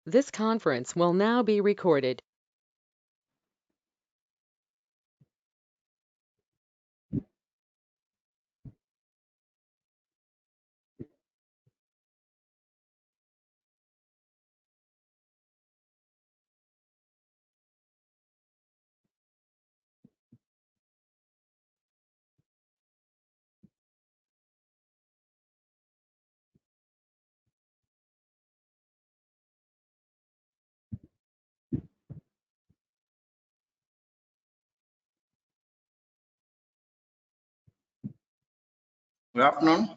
This conference will now be recorded. Good afternoon.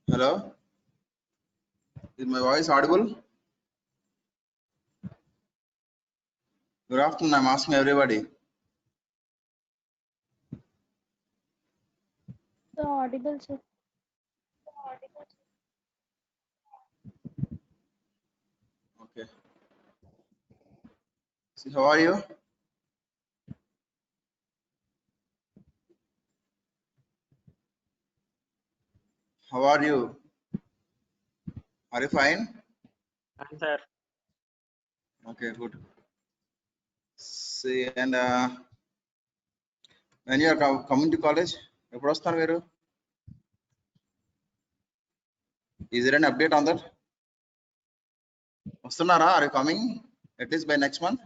Hello. Is my voice audible? Good afternoon. I'm asking everybody. So audible, sir. Okay. See, how are you? How are you? Are you fine? Fine, sir. Okay, good. See, and when you are coming to college, ఎప్పుడు వస్తారు మీరు? Is there an update on that? వస్తున్నారా? Are you coming at least by next month?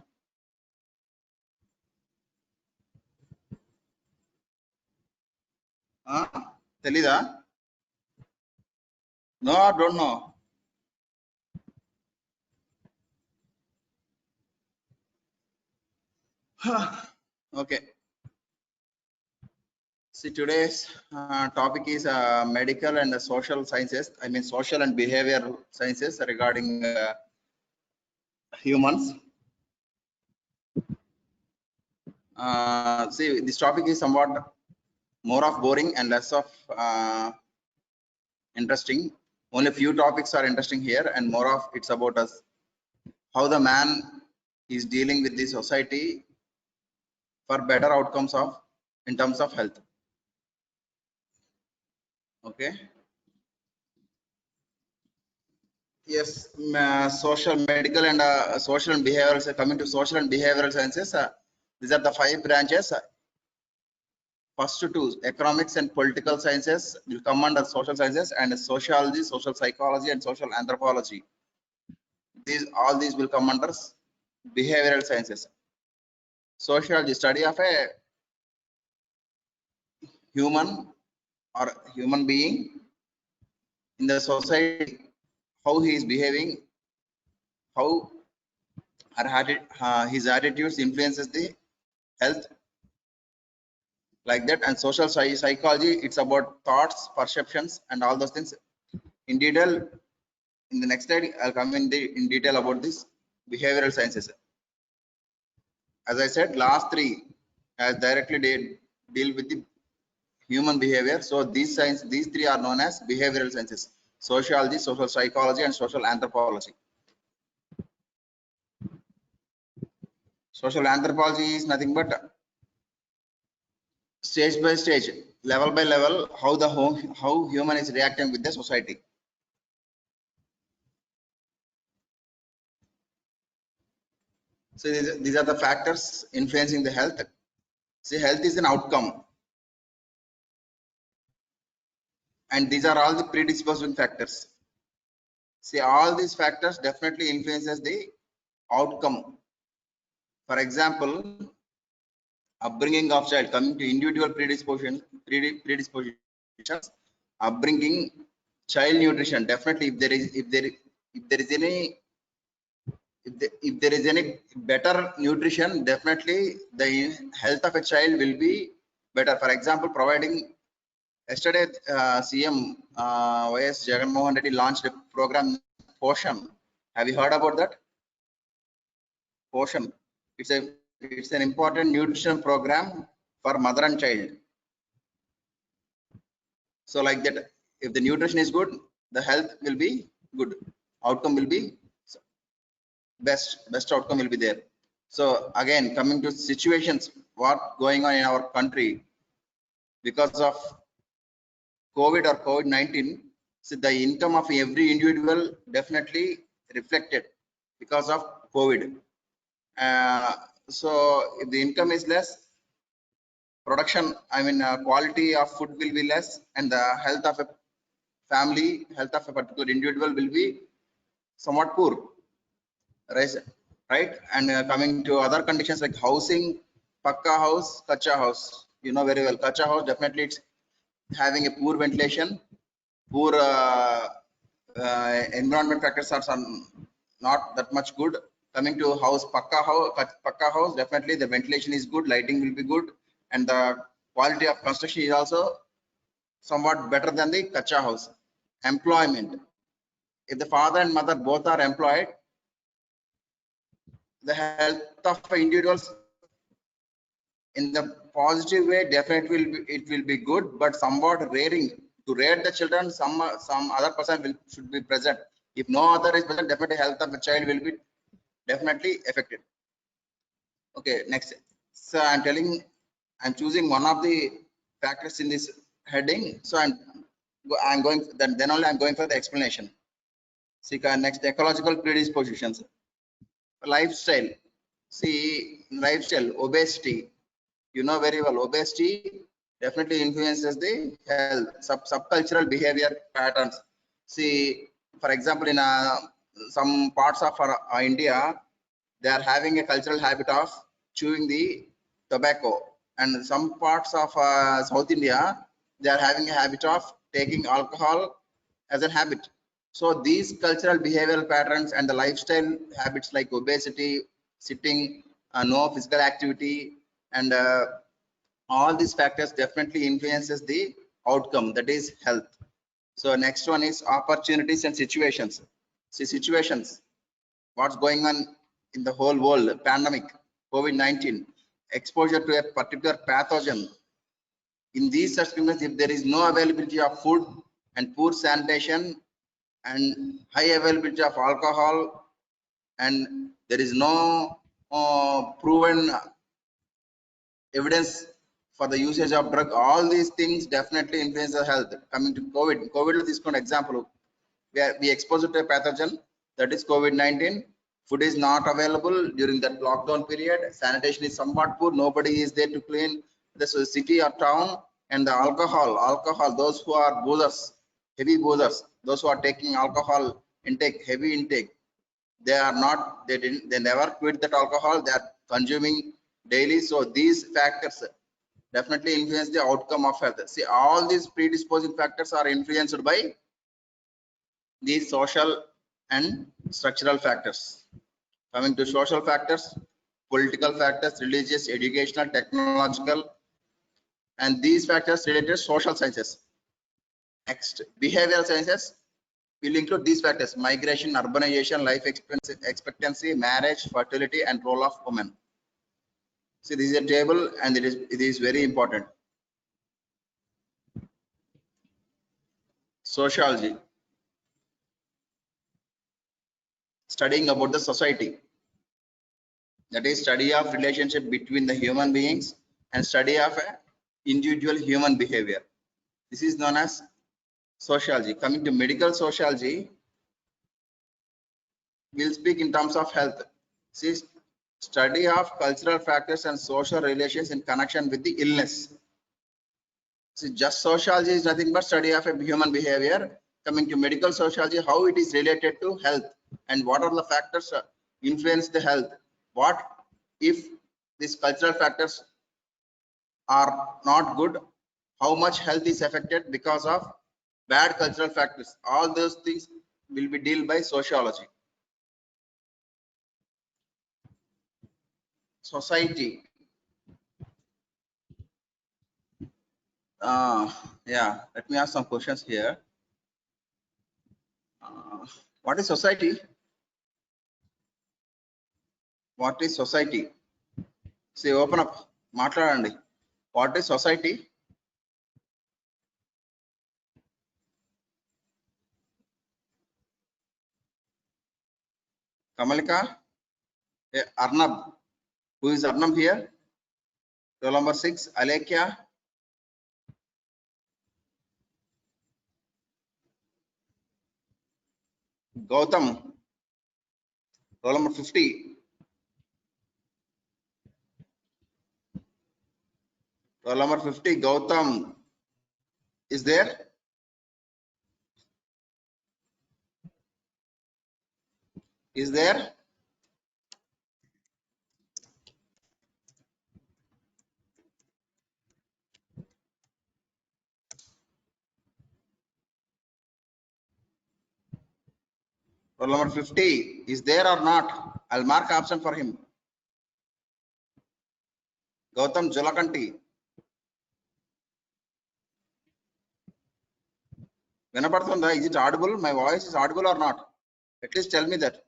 తెలీదా? No, I don't know. Okay. See, today's topic is medical and social sciences. I mean, social and behavioral sciences regarding humans. See, this topic is somewhat more of boring and less of interesting. Only few topics are interesting here, and more of it's about us, how the man is dealing with the society for better outcomes of in terms of health. Okay. Yes, social, medical, and social and behavioral. Coming to social and behavioral sciences, these are the 5 branches. First two, economics and political sciences, will come under social sciences, and sociology, social psychology, and social anthropology. All these will come under behavioral sciences. Sociology, study of a human or human being in the society, how he is behaving, how his attitudes influences the health, like that. And social psychology, it's about thoughts, perceptions, and all those things in detail. In the next slide, I'll come in detail about this behavioral sciences. As I said, last 3 has directly deal with the human behavior. So these 3 are known as behavioral sciences: sociology, social psychology, and social anthropology. Social anthropology is nothing but stage by stage, level by level, how human is reacting with the society. So these are the factors influencing the health. See, health is an outcome, and these are all the predisposing factors. See, all these factors definitely influences the outcome. For example, upbringing of child, coming to individual predispositions, upbringing, child nutrition. Definitely, if there is any better nutrition, definitely the health of a child will be better. For example, providing, yesterday CM YS Jagannath Reddy launched a program, Poshan. Have you heard about that? Poshan, it's an important nutrition program for mother and child. So like that, if the nutrition is good, the health will be good, outcome will be best outcome will be there. So again, coming to situations, what going on in our country because of COVID or COVID-19, So the income of every individual definitely reflected because of COVID. So if the income is less, production, quality of food will be less, and the health of a family, health of a particular individual will be somewhat poor, right? And coming to other conditions like housing, pakka house, kacha house, you know very well, kacha house definitely it's having a poor ventilation, poor environment factors are some not that much good. Coming to house, pakka house, definitely the ventilation is good, lighting will be good, and the quality of construction is also somewhat better than the kacha house. Employment, if the father and mother both are employed, the health of individuals in the positive way definitely it will be good, but somewhat raring to rate the children, some other person should be present. If no other is present, definitely health of the child will be definitely affected. Okay, next. So I'm choosing one of the factors in this heading, so I'm going, then only I'm going for the explanation. See, next, ecological predispositions. Lifestyle, see, lifestyle, obesity, you know very well, obesity definitely influences the health. Subcultural behavior patterns, see, for example, in some parts of India, they are having a cultural habit of chewing the tobacco, and some parts of South India, they are having a habit of taking alcohol as a habit. So these cultural behavioral patterns and the lifestyle habits like obesity, sitting, no physical activity, and all these factors definitely influences the outcome, that is health. So next one is opportunities and situations. See, situations, what's going on in the whole world, pandemic, COVID-19, exposure to a particular pathogen. In these circumstances, if there is no availability of food and poor sanitation and high availability of alcohol, and there is no proven evidence for the usage of drug, all these things definitely influence the health. Coming to COVID is an example where we exposed to a pathogen, that is COVID-19. Food is not available during that lockdown period, sanitation is somewhat poor, nobody is there to clean the city or town, and the alcohol, those who are boozers, heavy boozers, those who are taking alcohol intake, heavy intake, they never quit that alcohol, they are consuming daily. So these factors definitely influence the outcome of health. See, all these predisposing factors are influenced by these social and structural factors. Coming to social factors, political factors, religious, educational, technological, and these factors related to social sciences. Next, behavioral sciences will include these factors: migration, urbanization, life expectancy, marriage, fertility, and role of women. See, this is a table, and it is very important. Sociology, studying about the society, that is study of relationship between the human beings and study of individual human behavior. This is known as sociology. Coming to medical sociology, we'll speak in terms of health. See, study of cultural factors and social relations in connection with the illness. See, just sociology is nothing but study of a human behavior. Coming to medical sociology, how it is related to health and what are the factors influence the health. What if these cultural factors are not good, how much health is affected because of bad cultural factors. All those things will be dealt by sociology. Society, yeah, let me ask some questions here. What is society? What is society? See, open up, మాట్లాడండి. What is society? Kamalika, Arnab, who is Arnab here? Roll number 6, Alekia. Gautam, roll number 50. Roll number 50, Gautam is there? Is there? Roll number 50 is there or not? I'll mark option for him. Gautam Julakanti. Venapadthunda, is it audible? My voice is audible or not? At least tell me that.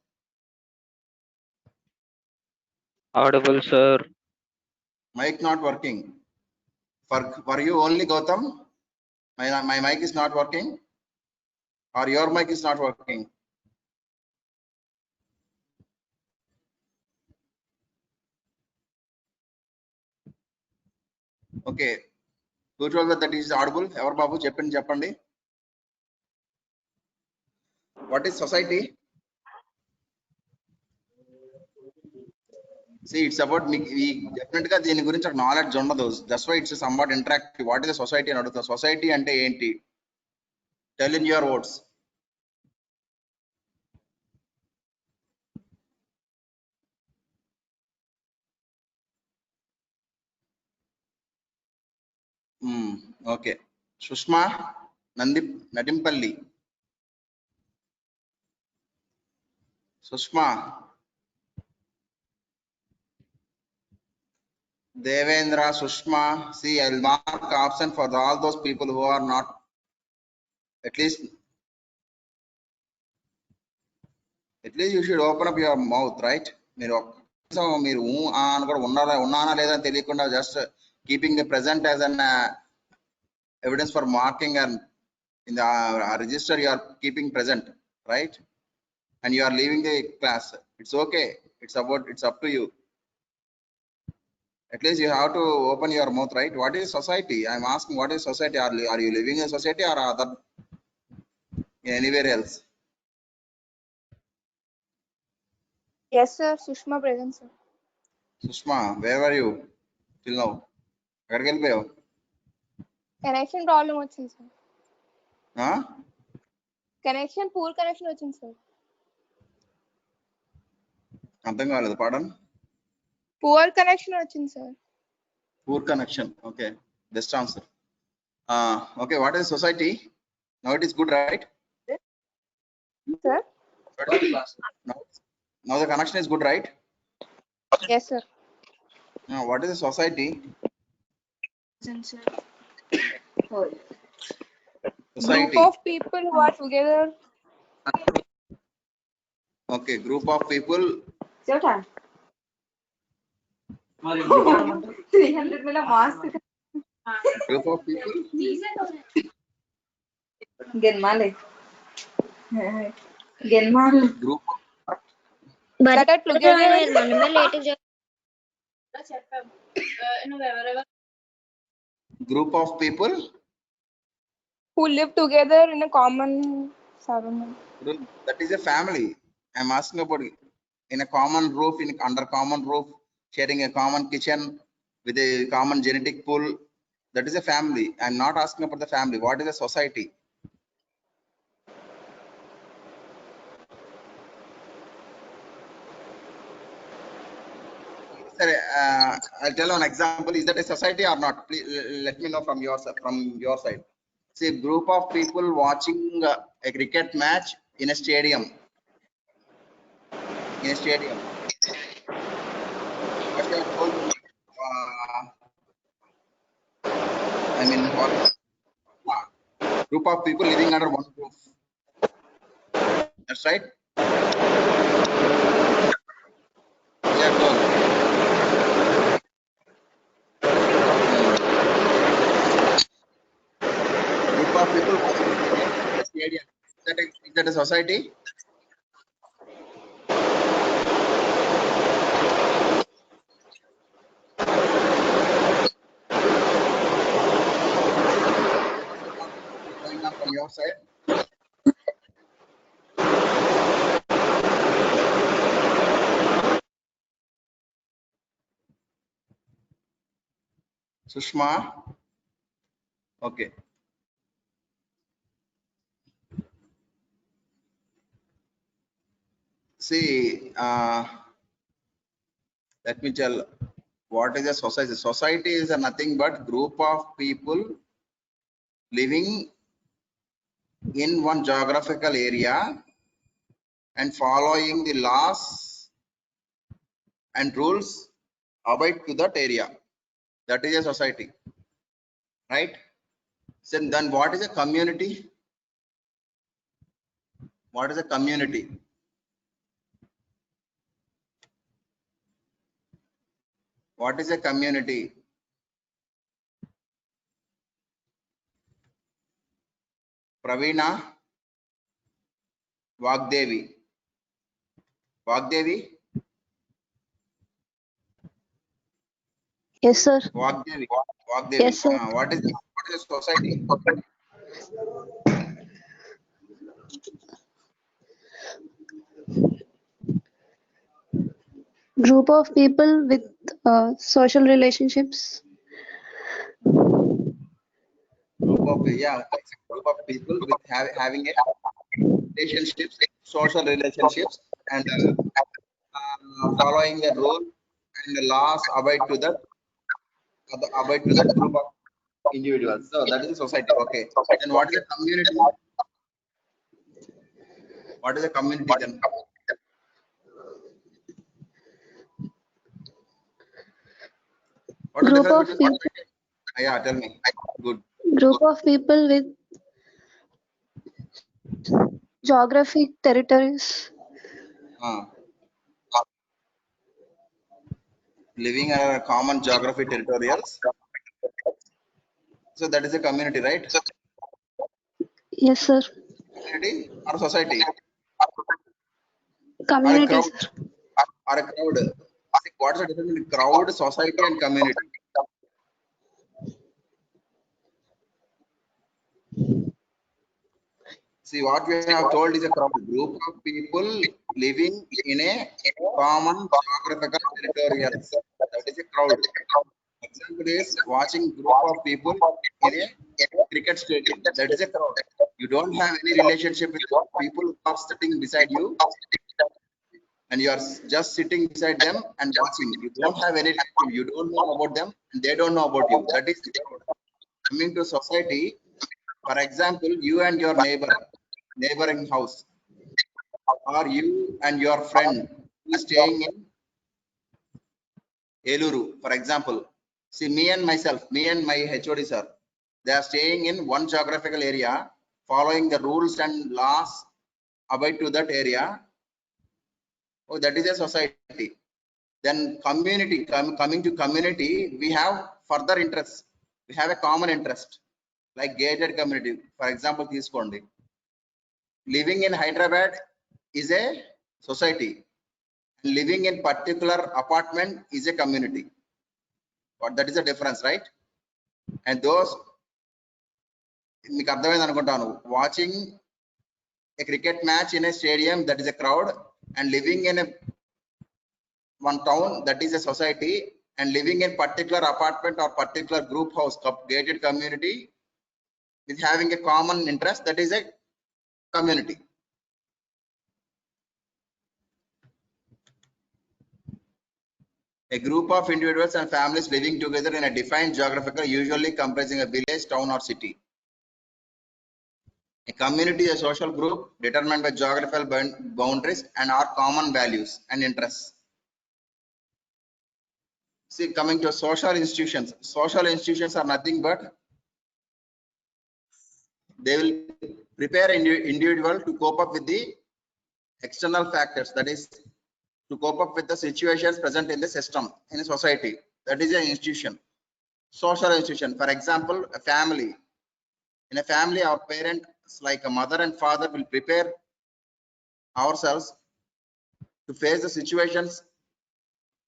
Audible, sir. Mic not working. For you only, Gautam? My mic is not working? Or your mic is not working? Okay. Who told that is audible? Ever Babu, Japandi. What is society? See, it's about me. Definitely, దీని గురించి knowledge ఉండదు. That's why it's somewhat interactive. What is the society and the society అంటే ఏంటి? Tell in your words. Okay. Sushma Nadimpalli. Sushma. Devendra, Sushma. See, I'll mark option for all those people who are not at least you should open up your mouth, right? మీరు అని కూడా ఉన్నానా లేదా తెలియకుండా just keeping the present as an evidence for marking, and in the register you are keeping present, right? And you are leaving the class. It's okay. It's up to you. At least you have to open your mouth, right? What is society? I'm asking, what is society? Are you living in society or other anywhere else? Yes, sir. Sushma present, sir. Sushma, where were you till now? ఎక్కడికి వెళ్ళిపోయావు? Connection problem వచ్చింది, sir. Poor connection వచ్చింది, sir. అర్థం కాలేదు, పాడన్. Poor connection వచ్చింది, sir. Poor connection. Okay, best answer. Okay, what is society? Now it is good, right? Sir? Now the connection is good, right? Yes, sir. Now what is a society? Society. Group of people who are together. Okay, group of people. Your time. 300 mila mask. Group of people. Genmale. Group. That are together. Group of people who live together in a common surrounding. That is a family. I'm asking about in a common roof, under common roof, sharing a common kitchen with a common genetic pool. That is a family. I'm not asking about the family. What is a society? Sir, I'll tell an example. Is that a society or not? Please let me know from your side. See, a group of people watching a cricket match in a stadium. What I told you, I mean, group of people living under one roof. That's right. Yeah, go on. Group of people watching cricket in a stadium. Is that a society? From your side. Sushma. Okay. See, let me tell what is a society. Society is a nothing but group of people living in one geographical area and following the laws and rules abide to that area. That is a society, right? So then what is a community? What is a community? What is a community? Praveena, Vagdevi. Vagdevi, Yes, sir. Vagdevi, Vagdevi. Yes, sir. What is a society? Group of people with social relationships. Group of, yeah, it's a group of people with having a relationships, social relationships, and following the rule and the laws abide to that group of individuals. So that is a society. Okay. Then what is a community? What is a community then? What is the Group difference of between people. society? Yeah, tell me. Good. Group of people with geographic territories. Uh, living in a common geography territorials. So that is a community, right? Yes, sir. Community or society or a Community, crowd sir. or a crowd. See, what is the difference between crowd, society, and community? See, what we have told is a crowd, group of people living in a common geographical territorials. That is a crowd. Example is watching group of people in a cricket stadium. That is a crowd. You don't have any relationship with people who are sitting beside you, and you are just sitting beside them and watching. You don't have any relationship. You don't know about them, and they don't know about you. That is the crowd. Coming to society, for example, you and your neighboring house, or you and your friend who is staying in Eluru, for example. See, me and my HOD sir, they are staying in one geographical area, following the rules and laws abide to that area. Oh, that is a society. Then community, coming to community, we have further interests. We have a common interest, like gated community. For example, Teeskondi. Living in Hyderabad is a society. Living in particular apartment is a community. But that is a difference, right? And those మీకు అర్థమైంది అనుకుంటాను. Watching a cricket match in a stadium, that is a crowd, and living in a one town, that is a society, and living in particular apartment or particular group house gated community with having a common interest, that is a community. A group of individuals and families living together in a defined geographical, usually comprising a village, town, or city. A community is a social group determined by geographical boundaries and our common values and interests. See, coming to social institutions are nothing but they will prepare individual to cope up with the external factors, that is to cope up with the situations present in the system in a society. That is an institution, social institution. For example, a family. In a family, our parents like a mother and father will prepare ourselves to face the situations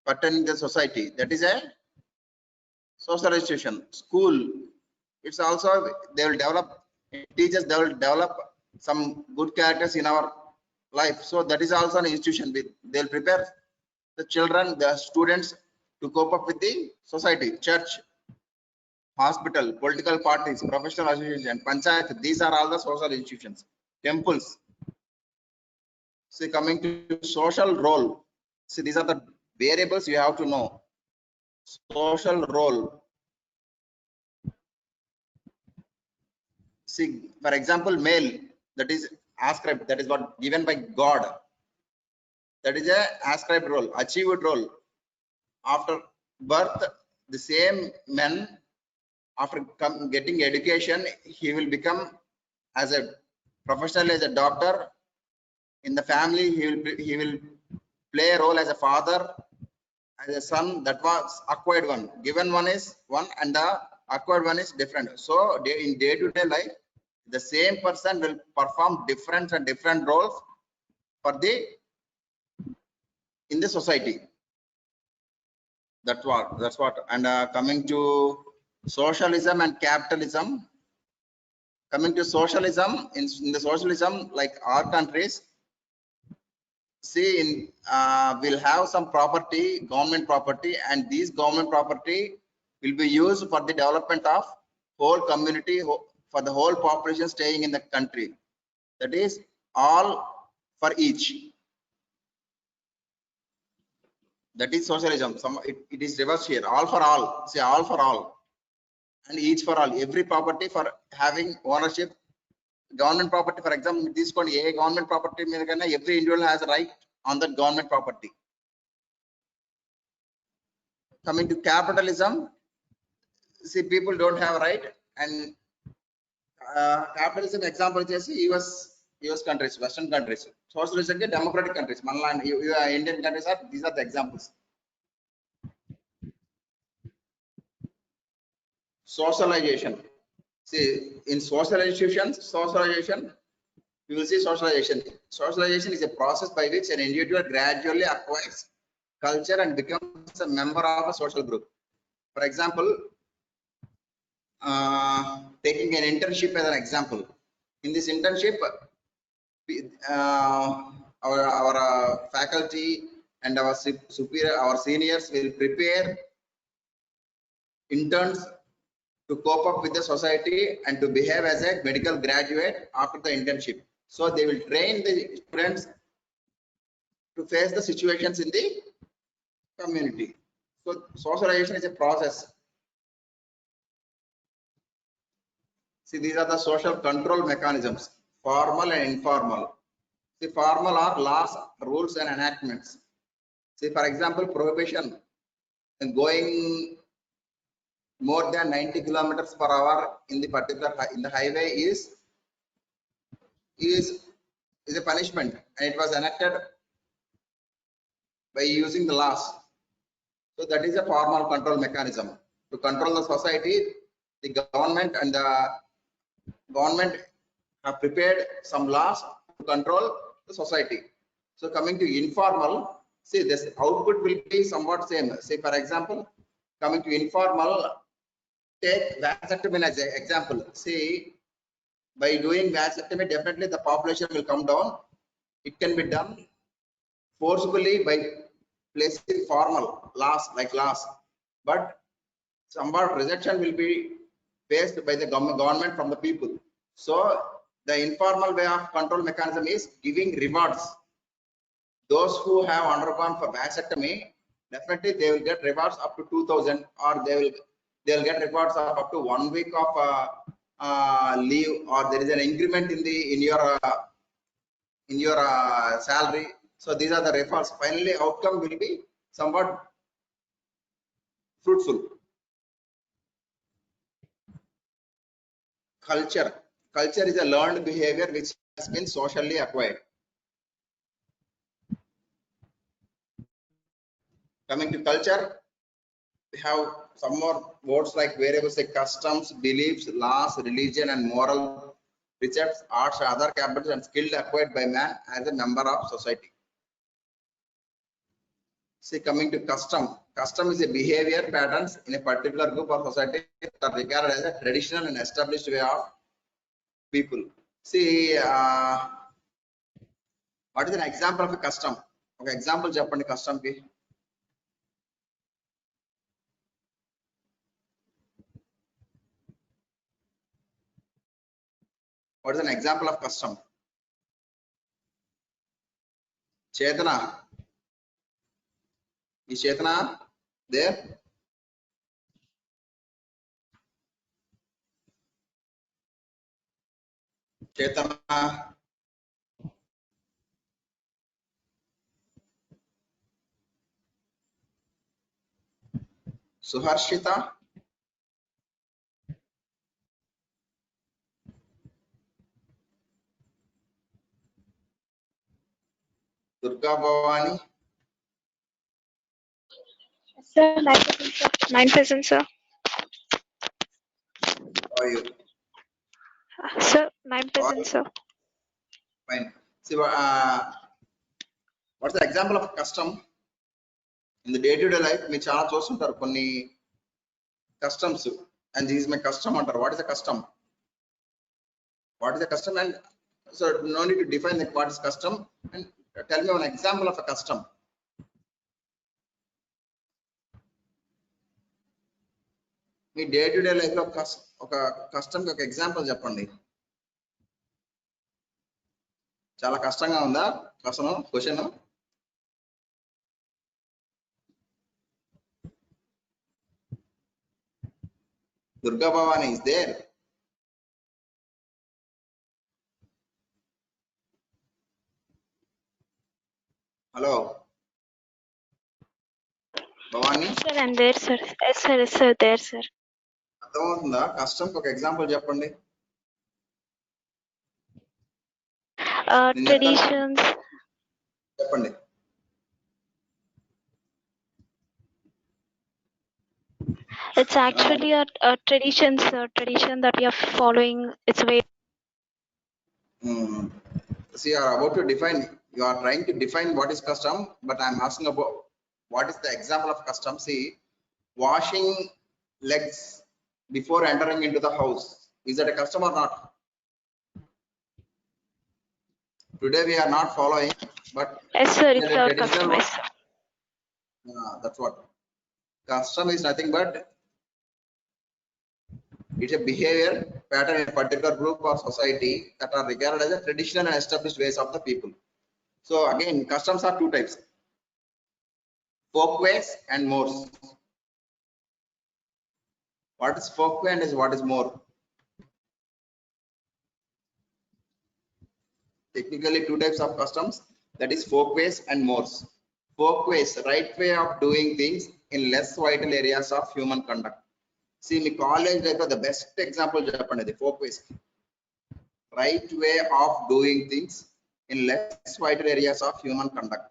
pertaining to the society. That is a social institution. School, it's also, they will develop teachers, they will develop some good characters in our life. So that is also an institution. They'll prepare the children, the students to cope up with the society. Church, hospital, political parties, professional association, panchayat, these are all the social institutions. Temples. See, coming to social role. See, these are the variables you have to know. Social role. See, for example, male, that is ascribed, that is what given by God. That is a ascribed role, achieved role. After birth, the same man, after getting education, he will become as a professional, as a doctor. In the family, he will play a role as a father, as a son. That was acquired one. Given one is one, and the acquired one is different. So in day-to-day life, the same person will perform different and different roles for the in the society. That's what. And coming to socialism and capitalism. Coming to socialism, in the socialism, like our countries, see, in will have some property, government property, and these government property will be used for the development of whole community, for the whole population staying in the country. That is all for each. That is socialism. It is reversed here. All for all. Say all for all, and each for all. Every property for having ownership. Government property, for example, this one, a government property, every individual has a right on that government property. Coming to capitalism, see, people don't have a right, and capitalism example is US countries, Western countries. Socialism, democratic countries. Indian countries are, these are the examples. Socialization. See, in social institutions, socialization, you will see socialization. Socialization is a process by which an individual gradually acquires culture and becomes a member of a social group. For example, taking an internship as an example. In this internship, our faculty and our superior, our seniors will prepare interns to cope up with the society and to behave as a medical graduate after the internship. So they will train the students to face the situations in the community. So socialization is a process. See, these are the social control mechanisms, formal and informal. See, formal are laws, rules, and enactments. See, for example, prohibition and going more than 90 kilometers per hour in the particular in the highway is a punishment, and it was enacted by using the laws. So that is a formal control mechanism to control the society. The government and the government have prepared some laws to control the society. So coming to informal, see, this output will be somewhat same. Say, for example, coming to informal, take vasectomy as an example. See, by doing vasectomy, definitely the population will come down. It can be done forcibly by placing formal laws, like laws, but somewhat rejection will be faced by the government from the people. So the informal way of control mechanism is giving rewards. Those who have undergone for vasectomy, definitely they will get rewards up to 2,000, or they'll get rewards of up to 1 week of leave, or there is an increment in your salary. So these are the rewards. Finally, outcome will be somewhat fruitful. Culture is a learned behavior which has been socially acquired. Coming to culture, we have some more words like variables like customs, beliefs, laws, religion, and moral precepts, arts, other capitals, and skills acquired by man as a member of society. See, coming to custom is a behavior patterns in a particular group or society that are regarded as a traditional and established way of people. See, what is an example of a custom? Okay, example Japan custom ki. What is an example of custom? Chetana. Is Chetana there? Chetana. Suharshita. Durga Bhavani. Sir, 9%, sir. 9%, sir. How are you? Sir, 9%, sir. Fine. See, what's the example of custom? In the day-to-day life, we చాలా చూస్తుంటారు కొన్ని customs, and this is my custom అంటారు. What is the custom? What is the custom? And so no need to define like what is custom, and tell me one example of a custom. Me day-to-day life లో ఒక custom కి ఒక example చెప్పండి. చాలా కష్టంగా ఉందా question? Durga Bhavani is there. Hello. Bhavani. Sir, I'm there, sir. Yes, sir. Yes, sir. There, sir. అర్థమవుతుందా? Custom కి ఒక ఎగ్జాంపుల్ చెప్పండి. Traditions. చెప్పండి. It's actually a tradition that we are following. It's way. See, you are about to define. You are trying to define what is custom, but I am asking about what is the example of custom. See, washing legs before entering into the house, is that a custom or not? Today we are not following, but Yes, sir. It's our traditional custom. that's what custom is. Nothing but it's a behavior pattern in a particular group or society that are regarded as a traditional and established ways of the people. So again, customs are two types: folkways and mores. What is folkway and what is more? Technically, two types of customs, that is folkways and mores. Folkways, right way of doing things in less vital areas of human conduct. See, my college life, the best example Japan is the folkways. Right way of doing things in less vital areas of human conduct.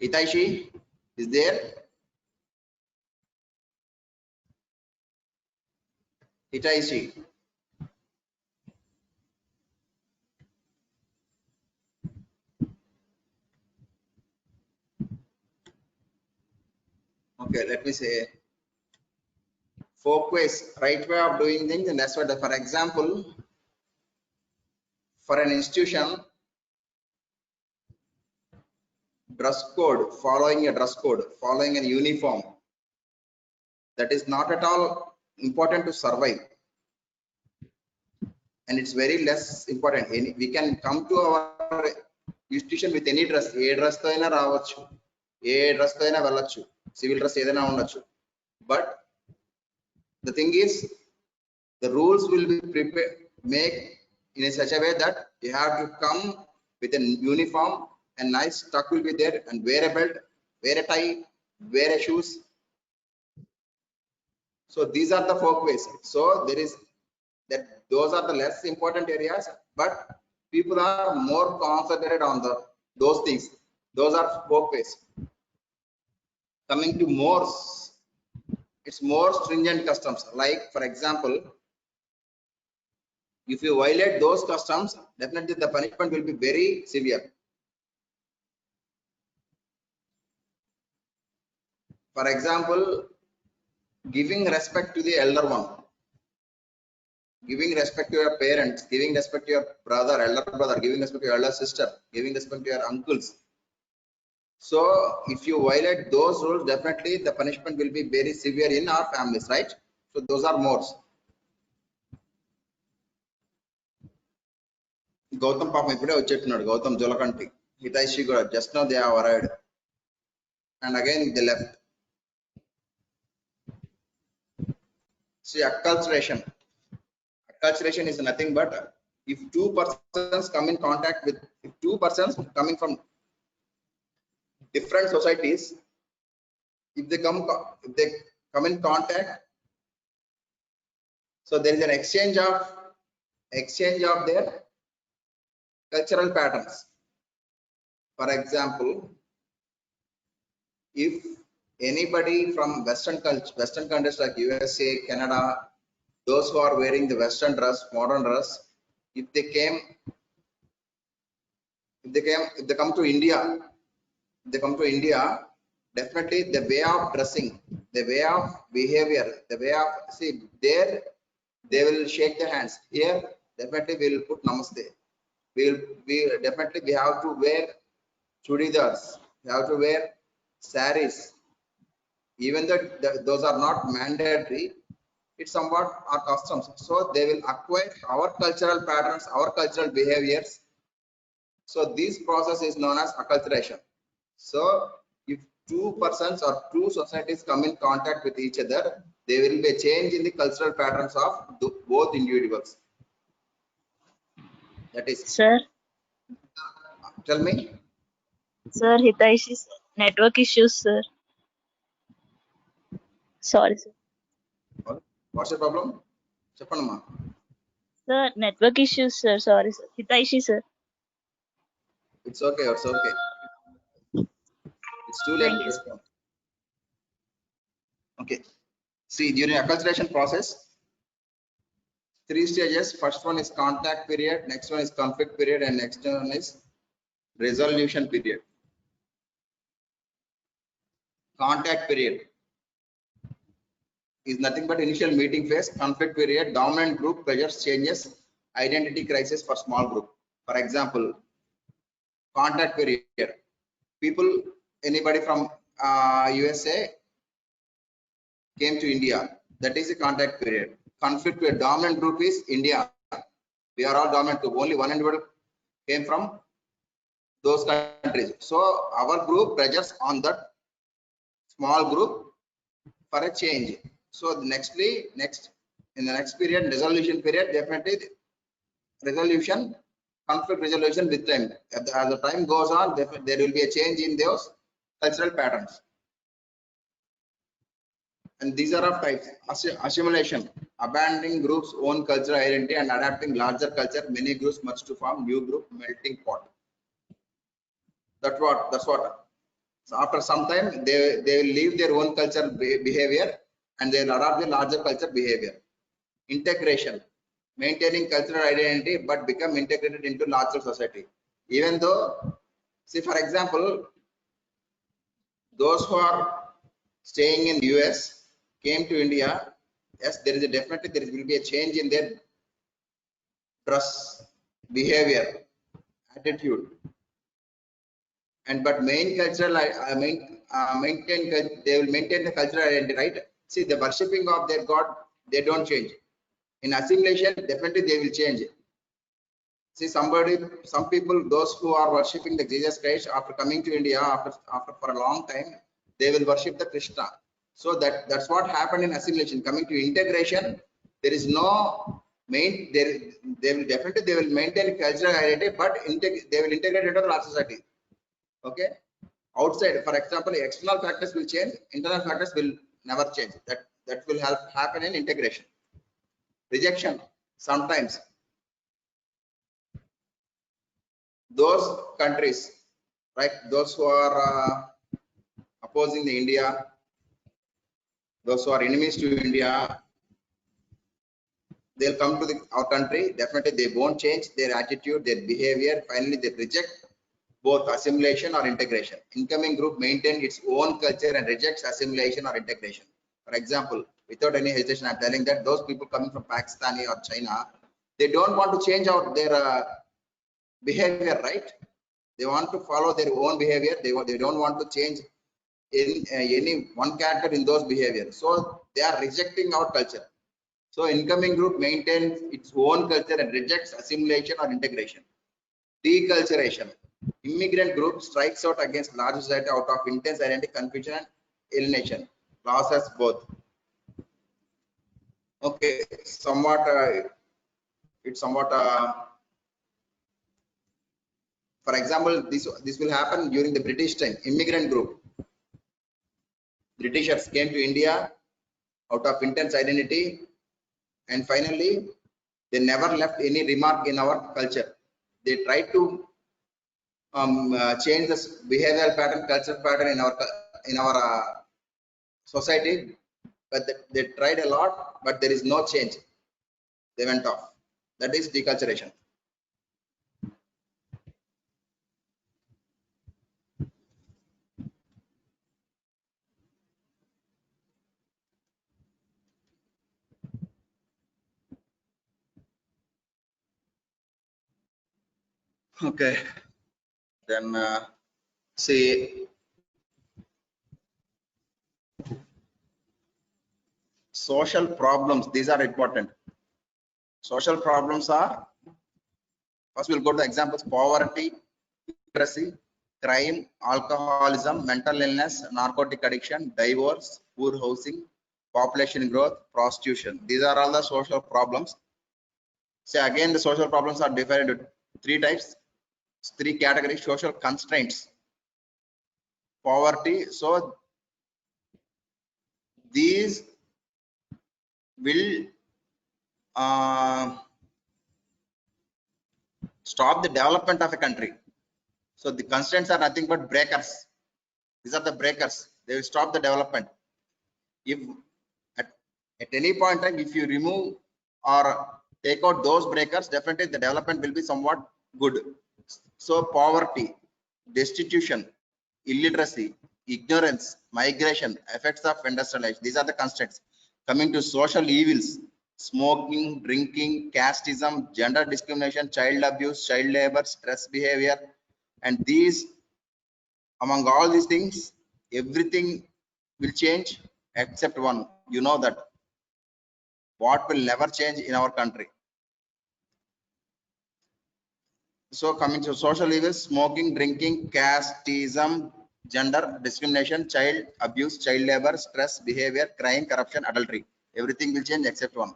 Hitaishi is there? Hitaishi. Okay, let me say folkways, right way of doing things, and that's what. For example, for an institution, dress code, following a dress code, following a uniform, that is not at all important to survive, and it's very less important. We can come to our institution with any dress. A dress తో అయినా రావచ్చు, ఏ dress తో అయినా వెళ్ళొచ్చు, civil dress ఏదైనా ఉండొచ్చు. But the thing is, the rules will be prepared, make in such a way that you have to come with a uniform, and nice tuck will be there, and wear a belt, wear a tie, wear a shoes. So these are the folkways. So there is that, those are the less important areas, but people are more concentrated on those things. Those are folkways. Coming to mores, it's more stringent customs. Like for example, if you violate those customs, definitely the punishment will be very severe. For example, giving respect to the elder one, giving respect to your parents, giving respect to your brother, elder brother, giving respect to your elder sister, giving respect to your uncles. So if you violate those rules, definitely the punishment will be very severe in our families, right? So those are mores. Gautam పాపం ఇప్పుడే వచ్చేట్టున్నాడు గౌతమ్ జొలకంటి హితైషి కూడా just now they have arrived and again they left. See, acculturation is nothing but if two persons come in contact with, if two persons coming from different societies, if they come in contact, so there is an exchange of their cultural patterns. For example, if anybody from Western countries like USA, Canada, those who are wearing the Western dress, modern dress, if they come to India, definitely the way of dressing, the way of behavior, the way of, see, there they will shake their hands. Here definitely we will put namaste. We have to wear chudidars, we have to wear saris, even though those are not mandatory. It's somewhat our customs, so they will acquire our cultural patterns, our cultural behaviors. So this process is known as acculturation. So if two persons or two societies come in contact with each other, there will be a change in the cultural patterns of both individuals. That is, Sir, tell me. sir, Hitaishi, network issues, sir. Sorry, sir. What's the problem? Cheppanamma. Sir, network issues, sir. Sorry, sir. Hitaishi, sir. It's okay. It's okay. It's too late Thank to you. respond. Okay. See, during acculturation process, 3 stages. First one is contact period, next one is conflict period, and next one is resolution period. Contact period is nothing but initial meeting phase. Conflict period, dominant group pressures changes, identity crisis for small group. For example, contact period, people, anybody from USA came to India, that is a contact period. Conflict period, dominant group is India, we are all dominant group, only one individual came from those countries, so our group pressures on that small group for a change. So next in the next period, resolution period, definitely resolution, conflict resolution with time. As the time goes on, there will be a change in those cultural patterns. And these are of types. Assimilation, abandoning groups' own cultural identity and adapting larger culture. Many groups merge to form new group, melting pot. That's what. So after some time, they will leave their own cultural behavior and they will adopt the larger culture behavior. Integration, maintaining cultural identity but become integrated into larger society. Even though, see, for example, those who are staying in US came to India, yes, there will be a change in their dress, behavior, attitude, and but main cultural they will maintain the cultural identity, right? See, the worshipping of their god, they don't change. In assimilation, definitely they will change. See, some people, those who are worshipping the Jesus Christ, after coming to India, after for a long time, they will worship the Krishna. So that's what happened in assimilation. Coming to integration, there is no main, they will maintain cultural identity, but they will integrate into the large society. Okay, outside, for example, external factors will change, internal factors will never change. That will happen in integration. Rejection, sometimes those countries, right, those who are opposing the India, those who are enemies to India, they'll come to our country. Definitely they won't change their attitude, their behavior. Finally they reject both assimilation or integration. Incoming group maintain its own culture and rejects assimilation or integration. For example, without any hesitation, I'm telling that those people coming from Pakistan or China, they don't want to change out their behavior, right? They want to follow their own behavior. They don't want to change in any one character in those behaviors. So they are rejecting our culture. So incoming group maintains its own culture and rejects assimilation or integration. Deculturation. Immigrant group strikes out against large society out of intense identity confusion and alienation. Losses both. Okay, somewhat it's somewhat for example, this will happen during the British time. Immigrant group. Britishers came to India out of intense identity, and finally they never left any remark in our culture. They tried to change this behavioral pattern, cultural pattern in our society, but they tried a lot, but there is no change. They went off. That is deculturation. Okay, then see, social problems. These are important. Social problems are, first we'll go to examples: poverty, literacy, crime, alcoholism, mental illness, narcotic addiction, divorce, poor housing, population growth, prostitution. These are all the social problems. So again, the social problems are divided into three types, three categories: social constraints, poverty. So these will stop the development of a country. So the constraints are nothing but breakers. These are the breakers. They will stop the development. If at any point in time, if you remove or take out those breakers, definitely the development will be somewhat good. So poverty, destitution, illiteracy, ignorance, migration, effects of industrialization. These are the constraints. Coming to social evils: smoking, drinking, casteism, gender discrimination, child abuse, child labor, stress behavior, and these, among all these things, everything will change except one. You know that what will never change in our country. So coming to social evils: smoking, drinking, casteism, gender discrimination, child abuse, child labor, stress behavior, crime, corruption, adultery. Everything will change except one.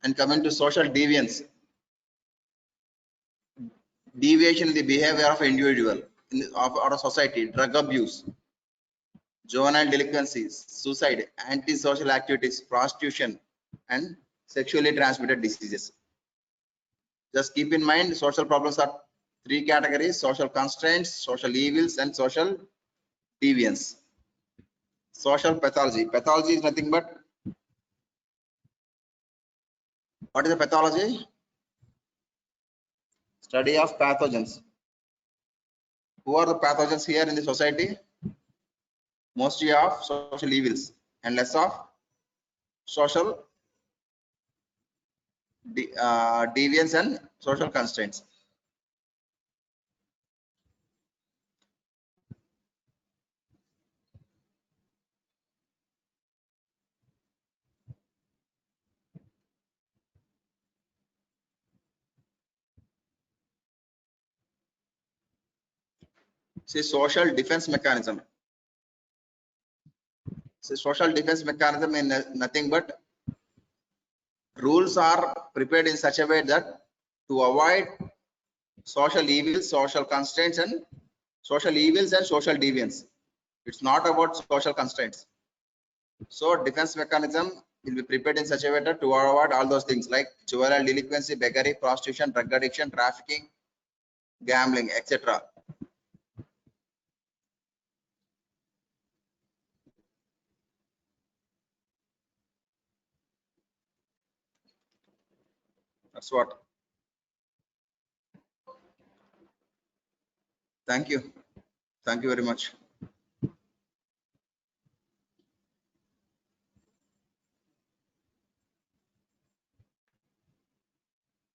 And coming to social deviance: deviation in the behavior of individual of our society, drug abuse, juvenile delinquencies, suicide, antisocial activities, prostitution, and sexually transmitted diseases. Just keep in mind, social problems are three categories: social constraints, social evils, and social deviance. Social pathology. Pathology is nothing but, what is a pathology? Study of pathogens. Who are the pathogens here in the society? Mostly of social evils and less of social deviance and social constraints. See, social defense mechanism. See, social defense mechanism is nothing but rules are prepared in such a way that to avoid social evils, social constraints, and social evils and social deviance. It's not about social constraints. So defense mechanism will be prepared in such a way that to avoid all those things like juvenile delinquency, beggary, prostitution, drug addiction, trafficking, gambling, etc. That's what. Thank you. Thank you very much.